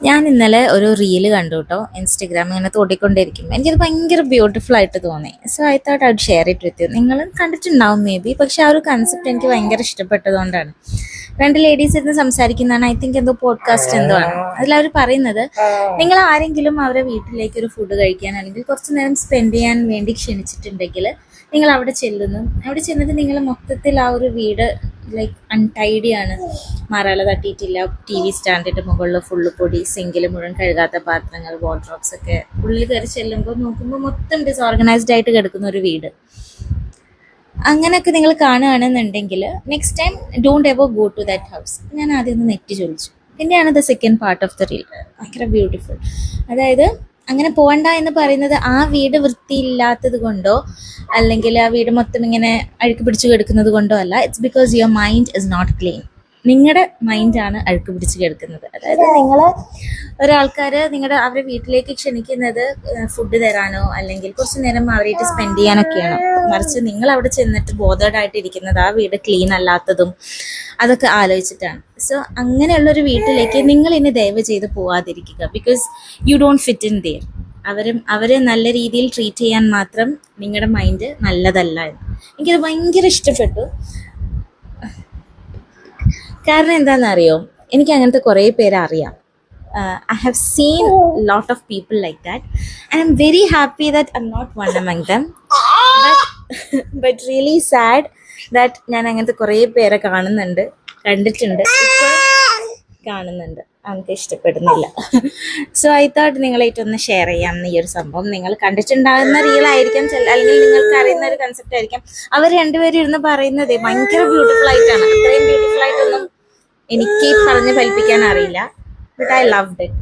ഞാൻ ഇന്നലെ ഒരു റീല് കണ്ടു കേട്ടോ. ഇൻസ്റ്റഗ്രാം ഇങ്ങനെ തോണ്ടിക്കൊണ്ടിരിക്കും, എനിക്കത് ഭയങ്കര ബ്യൂട്ടിഫുൾ ആയിട്ട് തോന്നി. So I thought I would share it with you. നിങ്ങൾ കണ്ടിട്ടുണ്ടാവും മേ ബി, പക്ഷെ ആ ഒരു കൺസെപ്റ്റ് എനിക്ക് ഭയങ്കര ഇഷ്ടപ്പെട്ടതുകൊണ്ടാണ്. രണ്ട് ലേഡീസ് ഇരുന്ന് സംസാരിക്കുന്നതാണ്, ഐ തിങ്ക് എന്തോ പോഡ്കാസ്റ്റ് എന്തോ ആണ്. അതിലവർ പറയുന്നത്, നിങ്ങൾ ആരെങ്കിലും അവരുടെ വീട്ടിലേക്ക് ഒരു ഫുഡ് കഴിക്കാൻ അല്ലെങ്കിൽ കുറച്ച് നേരം സ്പെൻഡ് ചെയ്യാൻ വേണ്ടി ക്ഷണിച്ചിട്ടുണ്ടെങ്കിൽ നിങ്ങൾ അവിടെ ചെല്ലുന്നു. അവിടെ ചെന്നിട്ട് നിങ്ങൾ മൊത്തത്തിൽ ആ ഒരു വീട് ലൈക്ക് അൺടൈഡി ആണ്, മറാല തട്ടിയിട്ടില്ല, ടി വി സ്റ്റാൻഡിൻ്റെ മുകളിൽ ഫുള്ള് പൊടി, സിങ്കിൽ മുഴുവൻ കഴുകാത്ത പാത്രങ്ങൾ, വാർഡ്രോബ്സ് ഒക്കെ. ഉള്ളിൽ കയറി ചെല്ലുമ്പോൾ നോക്കുമ്പോൾ മൊത്തം ഡിസോർഗനൈസ്ഡ് ആയിട്ട് കിടക്കുന്ന ഒരു വീട്. അങ്ങനെയൊക്കെ നിങ്ങൾ കാണുകയാണെന്നുണ്ടെങ്കിൽ next time don't ever go to that house. ഞാൻ ആദ്യം ഒന്ന് നെറ്റ് ചോദിച്ചു. പിന്നെയാണ് the second part of the reel ഭയങ്കര ബ്യൂട്ടിഫുൾ. അതായത് അങ്ങനെ പോകണ്ട എന്ന് പറയുന്നത് ആ വീട് വൃത്തിയില്ലാത്തത് കൊണ്ടോ അല്ലെങ്കിൽ ആ വീട് മൊത്തം ഇങ്ങനെ അഴുക്ക് പിടിച്ച് കിടക്കുന്നത് കൊണ്ടോ അല്ല. It's because your mind is not clean. നിങ്ങളുടെ മൈൻഡാണ് അഴുക്ക് പിടിച്ച് കിടക്കുന്നത്. അതായത് നിങ്ങൾ ഒരാൾക്കാർ അവരുടെ വീട്ടിലേക്ക് ക്ഷണിക്കുന്നത് ഫുഡ് തരാനോ അല്ലെങ്കിൽ കുറച്ച് നേരം അവരായിട്ട് സ്പെൻഡ് ചെയ്യാനൊക്കെയാണോ, മറിച്ച് നിങ്ങൾ അവിടെ ചെന്നിട്ട് ബോധേഡ് ആയിട്ട് ഇരിക്കുന്നത് ആ വീട് ക്ലീൻ അല്ലാത്തതും അതൊക്കെ ആലോചിച്ചിട്ടാണ്. സോ അങ്ങനെയുള്ളൊരു വീട്ടിലേക്ക് നിങ്ങൾ ഇനി ദയവ് ചെയ്ത് പോവാതിരിക്കുക. Because you don't fit in there. അവരെ നല്ല രീതിയിൽ ട്രീറ്റ് ചെയ്യാൻ മാത്രം നിങ്ങളുടെ മൈൻഡ് നല്ലതല്ല എന്ന് എനിക്കത് ഭയങ്കര ഇഷ്ടപ്പെട്ടു. കാരണം എന്താണെന്നറിയോ, എനിക്ക് അങ്ങനത്തെ കുറേ പേരെ അറിയാം. I have seen a lot of people like that and I'm very happy that I'm not one among them. But really sad that ഞാൻ അങ്ങനത്തെ കുറേ പേരെ കണ്ടിട്ടുണ്ട്, ഇപ്പോൾ കാണുന്നുണ്ട്, നമുക്ക് ഇഷ്ടപ്പെടുന്നില്ല. സോ ഐ തോട്ട് നിങ്ങളായിട്ടൊന്ന് ഷെയർ ചെയ്യാം ഈ ഒരു സംഭവം. നിങ്ങൾ കണ്ടിട്ടുണ്ടാകുന്ന റിയലായിരിക്കാം, അല്ലെങ്കിൽ നിങ്ങൾക്ക് അറിയുന്ന ഒരു കൺസെപ്റ്റ് ആയിരിക്കാം. അവർ രണ്ടുപേരും ഇരുന്ന് പറയുന്നത് ഭയങ്കര ബ്യൂട്ടിഫുൾ ആയിട്ടാണ്. അത്രയും ബ്യൂട്ടിഫുൾ ആയിട്ടൊന്നും എനിക്ക് പറഞ്ഞ് ഫലിപ്പിക്കാൻ അറിയില്ല. But I loved it.